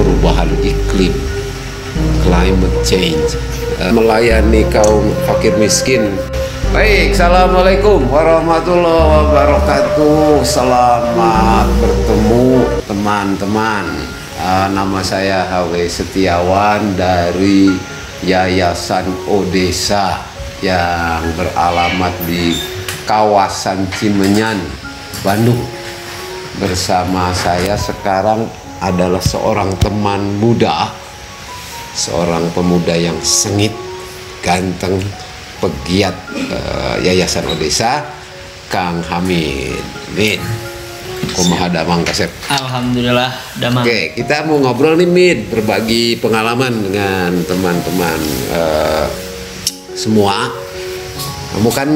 perubahan iklim, climate change, melayani kaum fakir miskin. Baik, assalamualaikum warahmatullahi wabarakatuh. Selamat bertemu teman-teman. Nama saya HW Setiawan dari Yayasan Odesa yang beralamat di kawasan Cimenyan, Bandung. Bersama saya sekarang adalah seorang teman muda, seorang pemuda yang sengit, ganteng, pegiat Yayasan Odesa, Kang Hamid. Mid, kumaha damang kasep? Alhamdulillah damang. Oke, kita mau ngobrol nih Mid, berbagi pengalaman dengan teman-teman semua. Kamu kan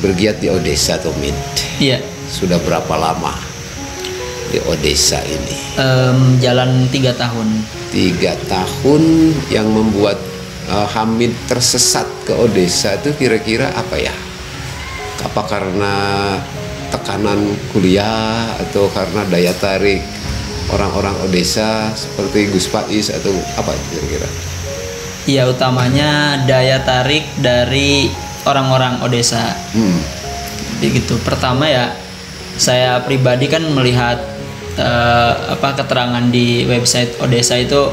bergiat di Odesa tuh Mid. Iya. Sudah berapa lama di Odesa ini? Jalan 3 tahun. 3 tahun. Yang membuat Hamid tersesat ke Odesa itu kira-kira apa ya? Apa karena tekanan kuliah atau karena daya tarik orang-orang Odesa seperti Gus Pais atau apa kira-kira? Iya, utamanya daya tarik dari orang-orang Odesa. Begitu. Pertama ya, saya pribadi kan melihat keterangan di website Odesa itu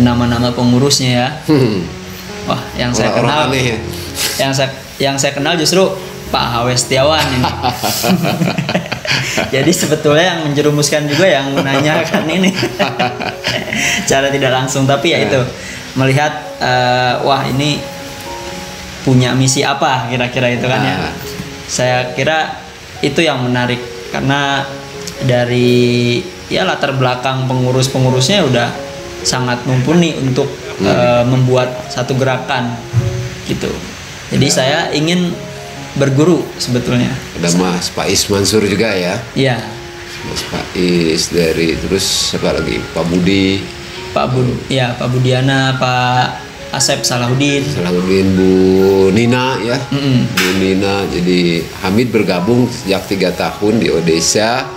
nama-nama pengurusnya ya. Wah, yang saya kenal aneh ya? yang saya kenal justru Pak HW Setiawan ini. Jadi sebetulnya yang menjerumuskan juga yang menanyakan ini. Cara tidak langsung, tapi ya itu melihat wah ini punya misi apa kira-kira itu kan ya. Saya kira itu yang menarik karena dari ya latar belakang pengurus-pengurusnya udah sangat mumpuni untuk membuat satu gerakan gitu. Jadi saya ingin berguru sebetulnya. Ada Mas Pais Mansur juga ya? Iya. Mas Pais dari, terus siapa lagi? Pak Budi. Pak Budiana, Pak Asep Salahuddin, Bu Nina ya. Bu Nina. Jadi Hamid bergabung sejak 3 tahun di Odesa,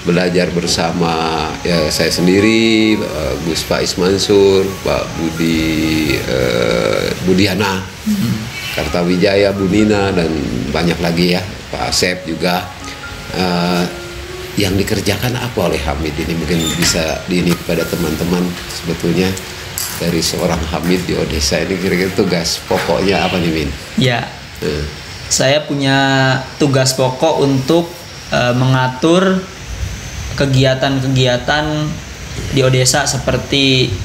belajar bersama ya saya sendiri, Gus Pais Mansur, Pak Budi Budiana, Kartawijaya, Bu Nina, dan banyak lagi ya, Pak Asep juga. Yang dikerjakan apa oleh Hamid ini mungkin bisa ini pada teman-teman sebetulnya dari seorang Hamid di Odesa ini, kira-kira tugas pokoknya apa nih Min? Ya, saya punya tugas pokok untuk mengatur kegiatan-kegiatan di Odesa seperti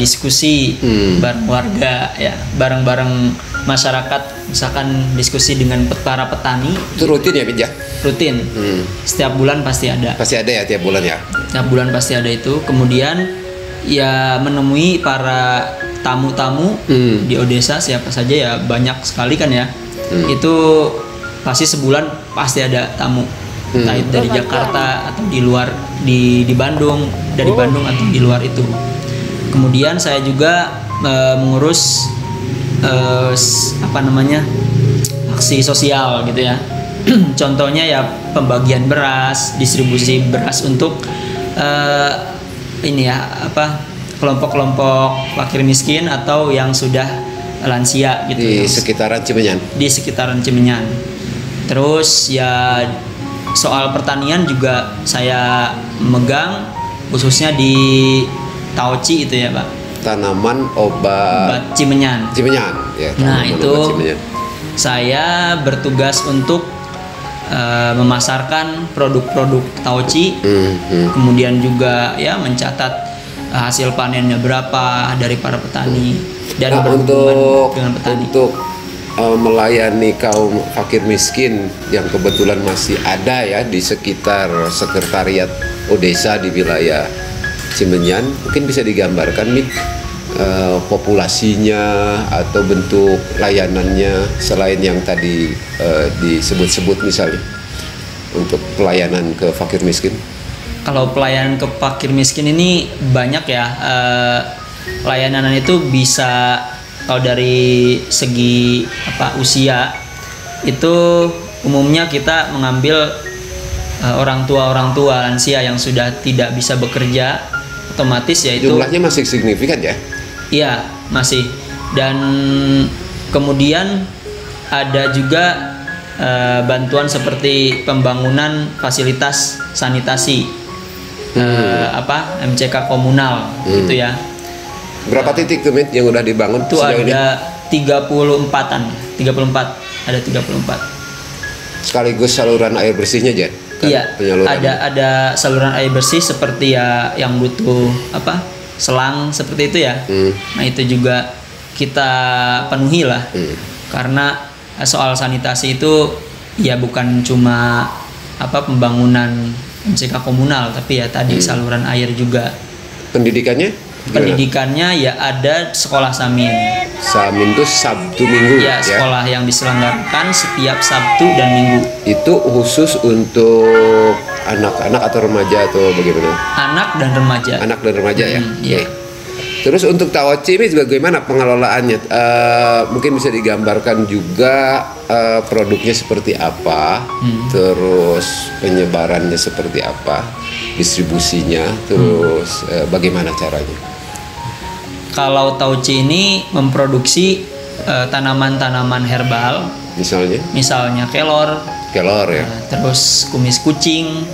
diskusi bareng warga ya, bareng-bareng masyarakat, misalkan diskusi dengan para petani. Itu rutin ya Min ya? Rutin. Setiap bulan pasti ada. Pasti ada ya tiap bulan ya? Tiap bulan pasti ada itu. Kemudian ya menemui para tamu-tamu di Odesa, siapa saja ya, banyak sekali kan ya. Itu pasti sebulan pasti ada tamu. Entah itu dari Jakarta atau di luar, di Bandung, dari Bandung atau di luar itu. Kemudian saya juga mengurus aksi sosial gitu ya. Contohnya ya pembagian beras, distribusi beras untuk kelompok-kelompok fakir miskin atau yang sudah lansia gitu di sekitaran Cimenyan. Di sekitaran Cimenyan. Terus ya soal pertanian juga saya megang, khususnya di Tauci itu ya Pak. Tanaman obat Cimenyan. Ya, nah itu saya bertugas untuk memasarkan produk-produk Tauci, kemudian juga ya mencatat hasil panennya berapa dari para petani dan berhubungan dengan petani. Untuk melayani kaum fakir miskin yang kebetulan masih ada ya di sekitar sekretariat Odesa di wilayah Cimenyan, mungkin bisa digambarkan nih populasinya atau bentuk layanannya selain yang tadi disebut-sebut misalnya untuk pelayanan ke fakir miskin. Kalau pelayanan ke fakir miskin ini banyak ya, layanan itu bisa kalau dari segi usia itu umumnya kita mengambil orang tua lansia yang sudah tidak bisa bekerja otomatis yaitu jumlahnya masih signifikan ya? Iya, masih. Dan kemudian ada juga bantuan seperti pembangunan fasilitas sanitasi, MCK komunal gitu ya. Berapa titik tuh, Mit, yang udah dibangun? Itu ada 34-an, 34, ada 34. Sekaligus saluran air bersihnya aja? Kan Iya, ada saluran air bersih seperti ya yang butuh selang seperti itu ya. Nah itu juga kita penuhi lah, karena soal sanitasi itu ya bukan cuma pembangunan MCK komunal, tapi ya tadi saluran air juga. Pendidikannya ya ada sekolah Samin. Samin itu Sabtu Minggu ya? Sekolah yang diselenggarakan setiap Sabtu dan Minggu. Itu khusus untuk anak-anak atau remaja atau bagaimana? Anak dan remaja. Anak dan remaja ya. Iya. Terus untuk Taoci ini bagaimana pengelolaannya? Mungkin bisa digambarkan juga produknya seperti apa, terus penyebarannya seperti apa, distribusinya, terus bagaimana caranya? Kalau Taoci ini memproduksi tanaman-tanaman herbal, misalnya kelor ya, terus kumis kucing,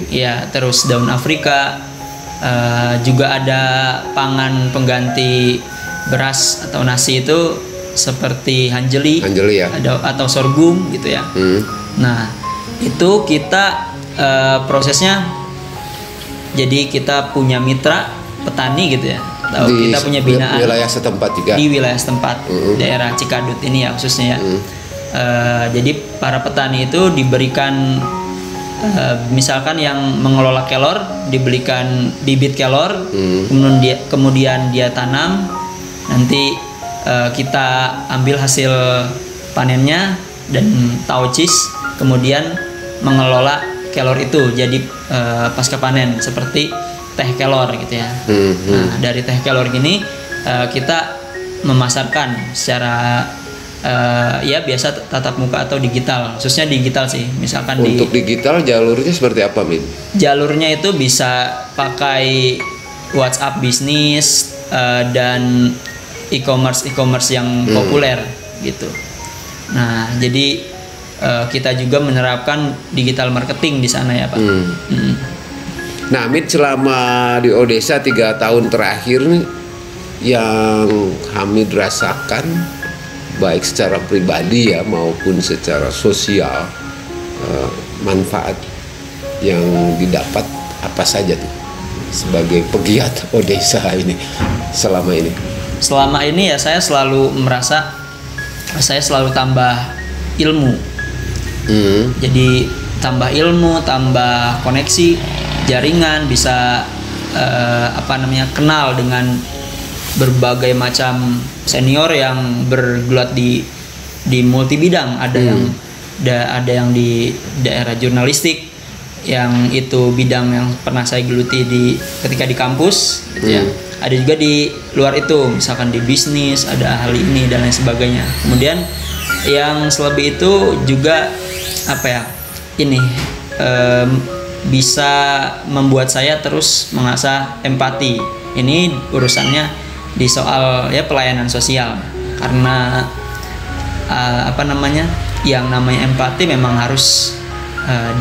ya, terus daun Afrika, juga ada pangan pengganti beras atau nasi itu seperti hanjeli ya, atau sorghum gitu ya. Nah itu kita prosesnya, jadi kita punya mitra petani gitu ya. Kita punya binaan wilayah setempat juga. Di wilayah setempat, daerah Cikadut ini ya khususnya ya. Jadi para petani itu diberikan, misalkan yang mengelola kelor diberikan bibit kelor, kemudian dia tanam, nanti kita ambil hasil panennya dan Taocis kemudian mengelola kelor itu jadi pasca panen seperti teh kelor gitu ya. Nah dari teh kelor gini kita memasarkan secara ya biasa tatap muka atau digital, khususnya digital sih. Misalkan untuk digital jalurnya seperti apa, Min? Jalurnya itu bisa pakai WhatsApp bisnis dan e-commerce yang populer gitu. Nah jadi kita juga menerapkan digital marketing di sana ya Pak. Nah, Hamid selama di Odesa 3 tahun terakhir nih, yang Hamid rasakan baik secara pribadi ya maupun secara sosial, manfaat yang didapat apa saja tuh sebagai pegiat Odesa ini selama ini? Selama ini ya saya selalu merasa saya selalu tambah ilmu. Jadi tambah ilmu, tambah koneksi, jaringan, bisa kenal dengan berbagai macam senior yang bergelut di multi bidang. Ada yang di daerah jurnalistik, yang itu bidang yang pernah saya geluti ketika di kampus gitu ya. Ada juga di luar itu, misalkan di bisnis, ada hal ini dan lain sebagainya. Kemudian yang selebih itu juga bisa membuat saya terus mengasah empati. Ini urusannya di soal ya pelayanan sosial, karena yang namanya empati memang harus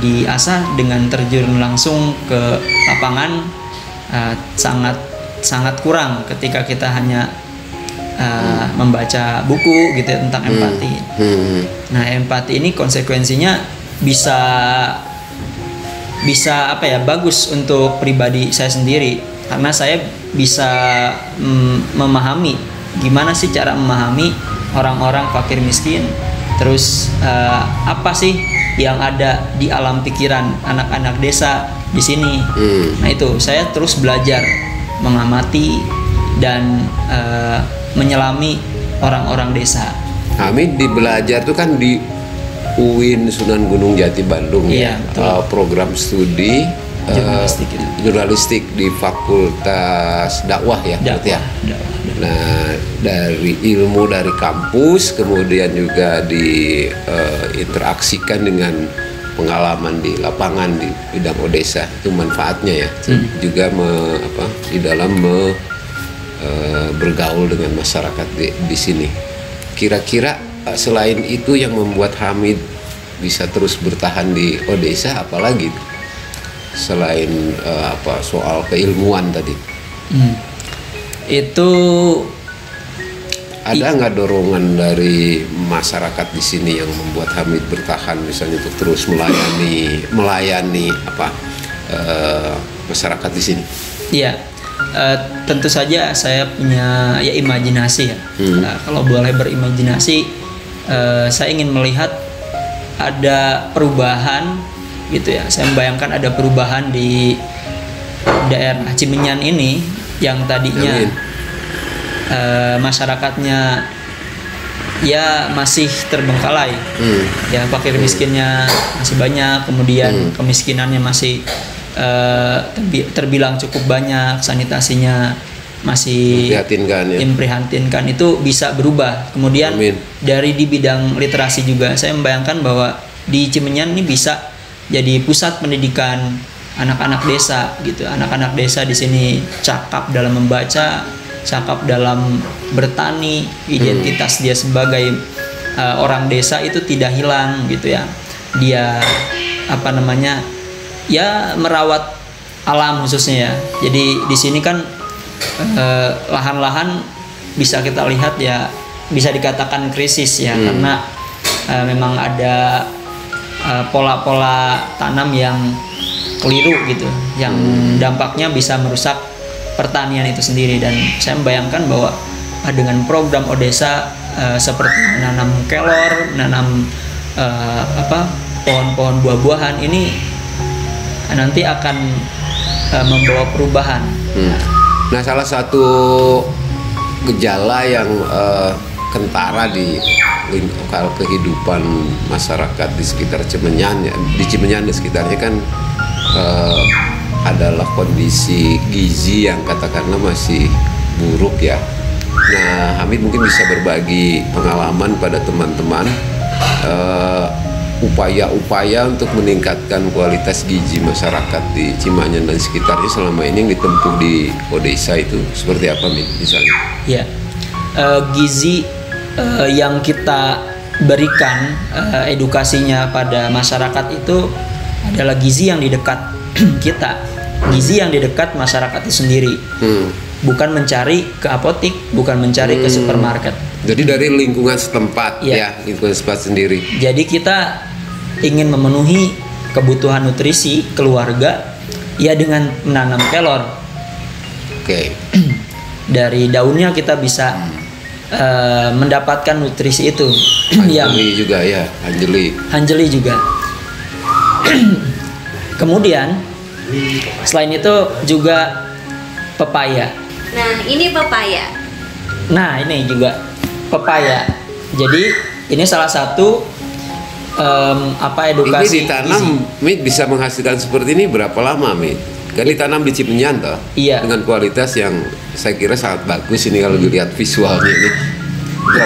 diasah dengan terjun langsung ke lapangan. Sangat kurang ketika kita hanya membaca buku gitu ya, tentang empati. Nah empati ini konsekuensinya bisa bagus untuk pribadi saya sendiri, karena saya bisa memahami gimana sih cara memahami orang-orang fakir miskin, terus apa sih yang ada di alam pikiran anak-anak desa di sini. Nah itu saya terus belajar mengamati dan menyelami orang-orang desa. Hamid belajar tuh kan di UIN Sunan Gunung Jati Bandung ya, program studi jurnalistik di Fakultas Dakwah ya, berarti ya. Nah dari ilmu dari kampus kemudian juga diinteraksikan dengan pengalaman di lapangan di bidang Odesa itu manfaatnya ya. Juga di dalam bergaul dengan masyarakat di sini. Kira-kira selain itu yang membuat Hamid bisa terus bertahan di Odesa, apalagi selain soal keilmuan tadi? Itu ada nggak dorongan dari masyarakat di sini yang membuat Hamid bertahan, misalnya untuk terus melayani masyarakat di sini? Iya, tentu saja saya punya ya imajinasi ya. Kalau boleh berimajinasi, saya ingin melihat ada perubahan gitu ya. Saya membayangkan ada perubahan di daerah Cimenyan ini yang tadinya masyarakatnya ya masih terbengkalai, ya fakir miskinnya masih banyak, kemudian kemiskinannya masih terbilang cukup banyak, sanitasinya masih memprihatinkan, itu bisa berubah. Kemudian dari di bidang literasi juga saya membayangkan bahwa di Cimenyan ini bisa jadi pusat pendidikan anak-anak desa gitu. Anak-anak desa di sini cakap dalam membaca, cakap dalam bertani, identitas dia sebagai orang desa itu tidak hilang gitu ya. Dia ya merawat alam khususnya ya. Jadi di sini kan lahan-lahan bisa kita lihat ya bisa dikatakan krisis ya, karena memang ada pola-pola tanam yang keliru gitu, yang dampaknya bisa merusak pertanian itu sendiri. Dan saya membayangkan bahwa dengan program Odesa seperti menanam kelor, menanam pohon-pohon buah-buahan ini nanti akan membawa perubahan. Nah, salah satu gejala yang kentara di lokal kehidupan masyarakat di sekitar Cimenyan ya, di Cimenyan di sekitarnya kan adalah kondisi gizi yang katakanlah masih buruk ya. Nah, Hamid mungkin bisa berbagi pengalaman pada teman-teman upaya-upaya untuk meningkatkan kualitas gizi masyarakat di Cimanyan dan sekitarnya selama ini yang ditempuh di Odesa itu seperti apa, Min, misalnya? Ya, gizi yang kita berikan edukasinya pada masyarakat itu adalah gizi yang di dekat kita, gizi yang di dekat masyarakat itu sendiri. Bukan mencari ke apotik, bukan mencari ke supermarket. Jadi dari lingkungan setempat ya, lingkungan setempat sendiri. Jadi kita ingin memenuhi kebutuhan nutrisi keluarga ya dengan menanam kelor. Dari daunnya kita bisa mendapatkan nutrisi itu. Hanjeli juga ya, hanjeli juga. Kemudian selain itu juga pepaya. Nah, ini pepaya. Nah, ini juga pepaya. Jadi ini salah satu edukasi. Ini ditanam, Mit, bisa menghasilkan seperti ini berapa lama, Mit? Kan ditanam di Cimenyan toh? Iya. Dengan kualitas yang saya kira sangat bagus ini kalau dilihat visualnya ini.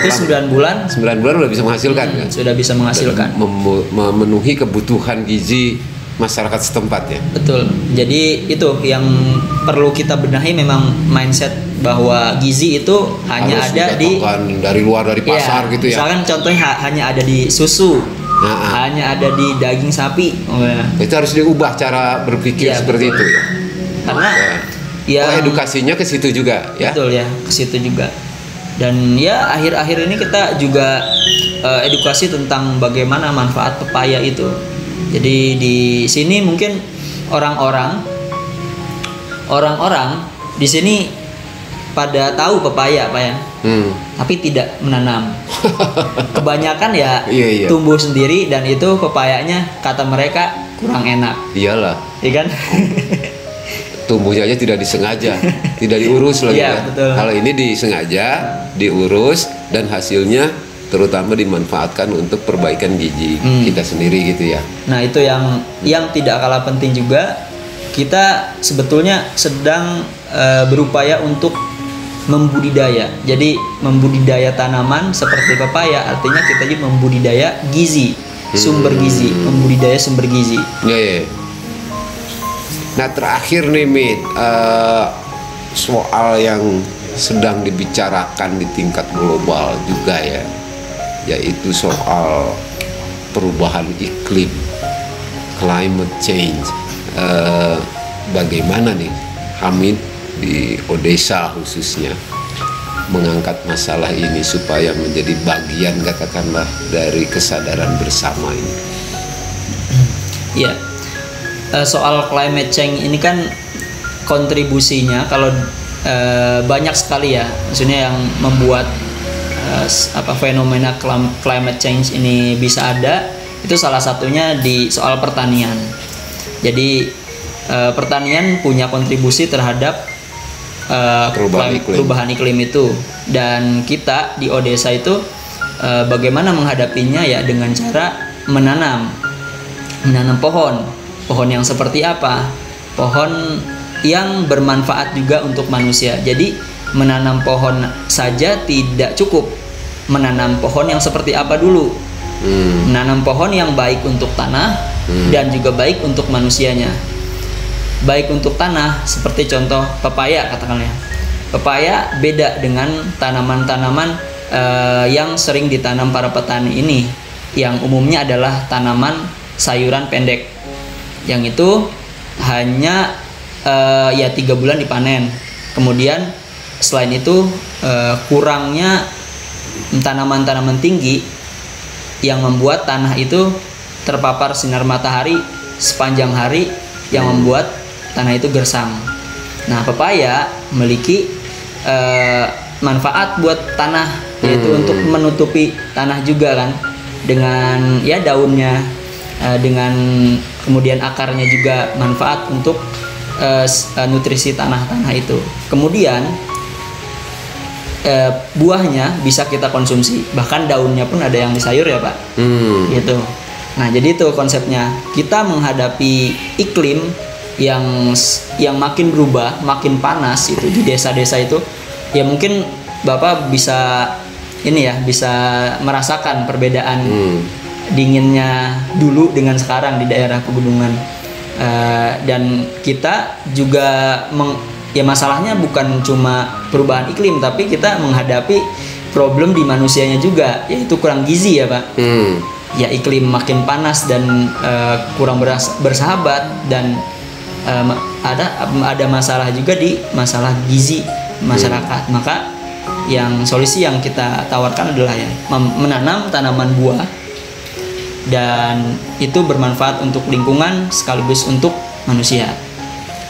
Itu 9 bulan. 9 bulan sudah bisa menghasilkan kan? Sudah bisa menghasilkan. Memenuhi kebutuhan gizi masyarakat setempat ya. Betul. Jadi itu yang perlu kita benahi, memang mindset bahwa gizi itu hanya harus ada dari luar, dari pasar gitu ya. Misalkan contohnya hanya ada di susu, hanya ada di daging sapi. Itu harus diubah cara berpikir seperti itu ya. Karena edukasinya ke situ juga ya. Betul ya, ke situ juga. Dan ya akhir-akhir ini kita juga edukasi tentang bagaimana manfaat pepaya itu. Jadi di sini mungkin orang-orang di sini pada tahu pepaya, Pak ya, tapi tidak menanam. Kebanyakan ya tumbuh sendiri, dan itu pepayanya kata mereka kurang enak. Iyalah. Iya kan? Tumbuhnya aja tidak disengaja, tidak diurus lagi ya. Betul. Kalau ini disengaja, diurus, dan hasilnya terutama dimanfaatkan untuk perbaikan gizi kita sendiri gitu ya. Nah, itu yang tidak kalah penting juga, kita sebetulnya sedang berupaya untuk membudidaya. Jadi membudidaya tanaman seperti pepaya, artinya kita juga membudidaya gizi. sumber gizi, membudidaya sumber gizi. Ya, ya. Nah terakhir nih Mit, soal yang sedang dibicarakan di tingkat global juga ya, yaitu soal perubahan iklim, climate change. Bagaimana nih Hamid di Odesa khususnya mengangkat masalah ini supaya menjadi bagian katakanlah dari kesadaran bersama ini? Ya, soal climate change ini kan kontribusinya kalau banyak sekali ya, maksudnya yang membuat fenomena climate change ini bisa ada, itu salah satunya di soal pertanian. Jadi pertanian punya kontribusi terhadap perubahan iklim itu, dan kita di Odesa itu bagaimana menghadapinya ya dengan cara menanam pohon yang seperti apa, pohon yang bermanfaat juga untuk manusia. Jadi menanam pohon saja tidak cukup, menanam pohon yang seperti apa dulu, menanam pohon yang baik untuk tanah dan juga baik untuk manusianya. Baik untuk tanah seperti contoh pepaya, katakanlah. Pepaya beda dengan tanaman-tanaman yang sering ditanam para petani ini, yang umumnya adalah tanaman sayuran pendek, yang itu hanya 3 bulan dipanen. Kemudian selain itu kurangnya tanaman-tanaman tinggi yang membuat tanah itu terpapar sinar matahari sepanjang hari, yang membuat tanah itu gersam. Nah, pepaya memiliki manfaat buat tanah, yaitu untuk menutupi tanah juga kan, dengan ya daunnya, dengan kemudian akarnya juga manfaat untuk nutrisi tanah itu. Kemudian buahnya bisa kita konsumsi, bahkan daunnya pun ada yang di sayur ya Pak. Gitu. Nah, jadi itu konsepnya. Kita menghadapi iklim yang makin berubah, makin panas itu di desa-desa itu. Ya mungkin Bapak bisa bisa merasakan perbedaan dinginnya dulu dengan sekarang di daerah pegunungan. Dan kita juga masalahnya bukan cuma perubahan iklim, tapi kita menghadapi problem di manusianya juga, yaitu kurang gizi ya Pak. Ya, iklim makin panas dan kurang bersahabat, dan ada masalah juga di masalah gizi masyarakat. Maka solusi yang kita tawarkan adalah ya menanam tanaman buah, dan itu bermanfaat untuk lingkungan sekaligus untuk manusia.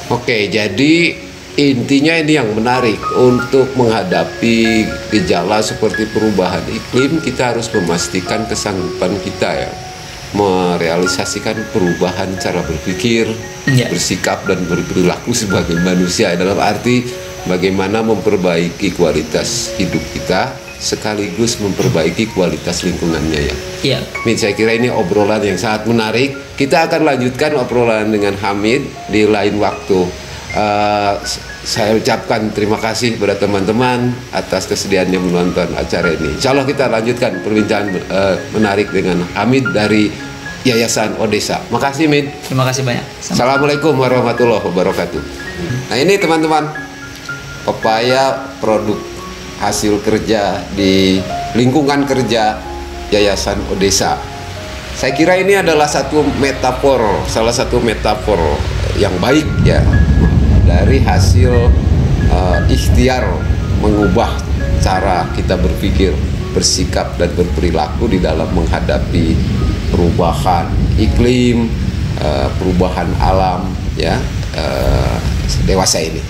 Oke, jadi intinya ini yang menarik, untuk menghadapi gejala seperti perubahan iklim, kita harus memastikan kesanggupan kita ya merealisasikan perubahan cara berpikir, bersikap dan berperilaku sebagai manusia, dalam arti bagaimana memperbaiki kualitas hidup kita sekaligus memperbaiki kualitas lingkungannya ya. Iya. Min, saya kira ini obrolan yang sangat menarik. Kita akan lanjutkan obrolan dengan Hamid di lain waktu. Saya ucapkan terima kasih kepada teman-teman atas kesediaannya menonton acara ini. Insya Allah kita lanjutkan perbincangan menarik dengan Hamid dari Yayasan Odesa. Makasih Min. Terima kasih banyak. Assalamualaikum warahmatullahi wabarakatuh. Nah ini teman-teman, pepaya produk hasil kerja di lingkungan kerja Yayasan Odesa. Saya kira ini adalah salah satu metafor yang baik ya, dari hasil ikhtiar mengubah cara kita berpikir, bersikap dan berperilaku di dalam menghadapi perubahan iklim, perubahan alam ya, dewasa ini.